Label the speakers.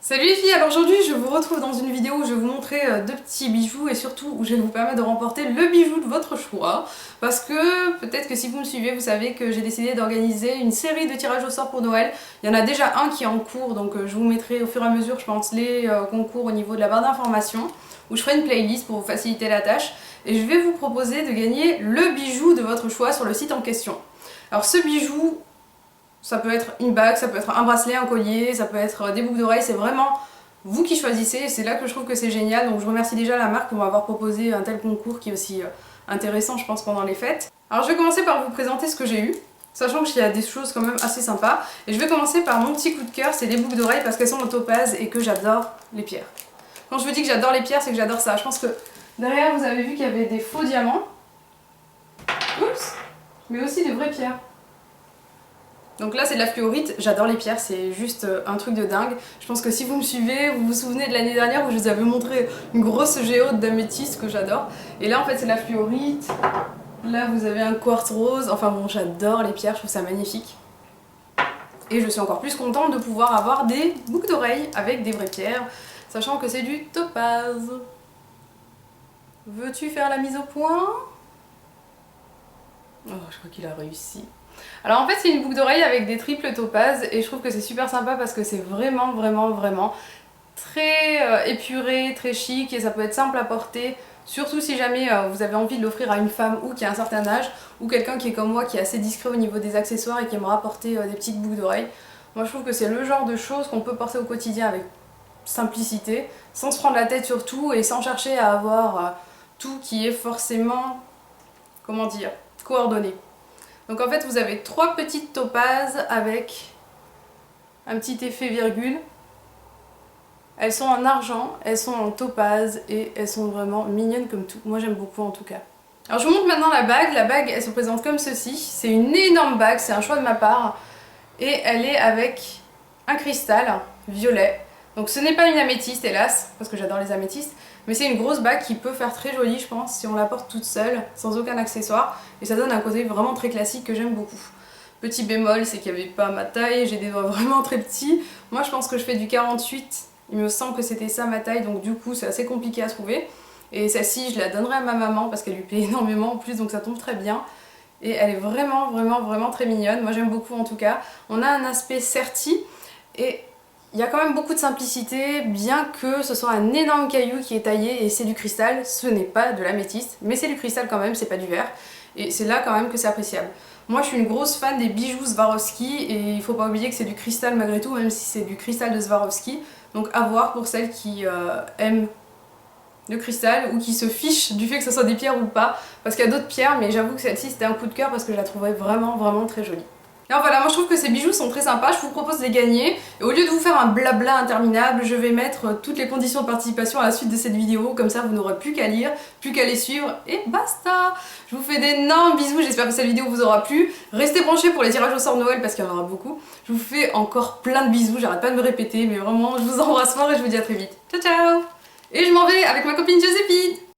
Speaker 1: Salut les filles, alors aujourd'hui je vous retrouve dans une vidéo où je vais vous montrer deux petits bijoux et surtout où je vais vous permettre de remporter le bijou de votre choix parce que peut-être que si vous me suivez vous savez que j'ai décidé d'organiser une série de tirages au sort pour Noël. Il y en a déjà un qui est en cours donc je vous mettrai au fur et à mesure je pense les concours au niveau de la barre d'information où je ferai une playlist pour vous faciliter la tâche et je vais vous proposer de gagner le bijou de votre choix sur le site en question. Alors ce bijou, ça peut être une bague, ça peut être un bracelet, un collier, ça peut être des boucles d'oreilles, c'est vraiment vous qui choisissez et c'est là que je trouve que c'est génial. Donc je remercie déjà la marque pour m'avoir proposé un tel concours qui est aussi intéressant je pense pendant les fêtes. Alors je vais commencer par vous présenter ce que j'ai eu, sachant qu'il y a des choses quand même assez sympas. Et je vais commencer par mon petit coup de cœur, c'est des boucles d'oreilles parce qu'elles sont en topaz et que j'adore les pierres. Quand je vous dis que j'adore les pierres, c'est que j'adore ça. Je pense que derrière vous avez vu qu'il y avait des faux diamants, oups, mais aussi des vraies pierres. Donc là c'est de la fluorite, j'adore les pierres, c'est juste un truc de dingue. Je pense que si vous me suivez, vous vous souvenez de l'année dernière où je vous avais montré une grosse géode d'améthyste que j'adore. Et là en fait c'est de la fluorite, là vous avez un quartz rose, enfin bon j'adore les pierres, je trouve ça magnifique. Et je suis encore plus contente de pouvoir avoir des boucles d'oreilles avec des vraies pierres, sachant que c'est du topaz. Veux-tu faire la mise au point? Oh je crois qu'il a réussi. Alors en fait c'est une boucle d'oreille avec des triples topazes et je trouve que c'est super sympa parce que c'est vraiment très épuré, très chic et ça peut être simple à porter, surtout si jamais vous avez envie de l'offrir à une femme ou qui a un certain âge ou quelqu'un qui est comme moi qui est assez discret au niveau des accessoires et qui aimerait apporter des petites boucles d'oreilles. Moi je trouve que c'est le genre de choses qu'on peut porter au quotidien avec simplicité, sans se prendre la tête sur tout et sans chercher à avoir tout qui est forcément, comment dire, coordonné. Donc en fait vous avez trois petites topazes avec un petit effet virgule. Elles sont en argent, elles sont en topaz et elles sont vraiment mignonnes comme tout. Moi j'aime beaucoup en tout cas. Alors je vous montre maintenant la bague. La bague elle se présente comme ceci. C'est une énorme bague, c'est un choix de ma part. Et elle est avec un cristal violet. Donc ce n'est pas une améthyste hélas, parce que j'adore les améthystes. Mais c'est une grosse bague qui peut faire très jolie je pense si on la porte toute seule, sans aucun accessoire. Et ça donne un côté vraiment très classique que j'aime beaucoup. Petit bémol, c'est qu'il n'y avait pas ma taille, j'ai des doigts vraiment très petits. Moi je pense que je fais du 48, il me semble que c'était ça ma taille, donc du coup c'est assez compliqué à trouver. Et celle-ci je la donnerai à ma maman parce qu'elle lui plaît énormément en plus, donc ça tombe très bien. Et elle est vraiment très mignonne, moi j'aime beaucoup en tout cas. On a un aspect certi et il y a quand même beaucoup de simplicité, bien que ce soit un énorme caillou qui est taillé et c'est du cristal, ce n'est pas de l'améthyste, mais c'est du cristal quand même, c'est pas du verre. Et c'est là quand même que c'est appréciable. Moi je suis une grosse fan des bijoux Swarovski et il faut pas oublier que c'est du cristal malgré tout, même si c'est du cristal de Swarovski. Donc à voir pour celles qui aiment le cristal ou qui se fichent du fait que ce soit des pierres ou pas. Parce qu'il y a d'autres pierres, mais j'avoue que celle-ci c'était un coup de cœur parce que je la trouvais vraiment très jolie. Alors voilà, moi je trouve que ces bijoux sont très sympas, je vous propose de les gagner. Et au lieu de vous faire un blabla interminable, je vais mettre toutes les conditions de participation à la suite de cette vidéo. Comme ça vous n'aurez plus qu'à lire, plus qu'à les suivre et basta. Je vous fais d'énormes bisous, j'espère que cette vidéo vous aura plu. Restez branchés pour les tirages au sort Noël parce qu'il y en aura beaucoup. Je vous fais encore plein de bisous, j'arrête pas de me répéter, mais vraiment je vous embrasse fort et je vous dis à très vite. Ciao ciao. Et je m'en vais avec ma copine Joséphine.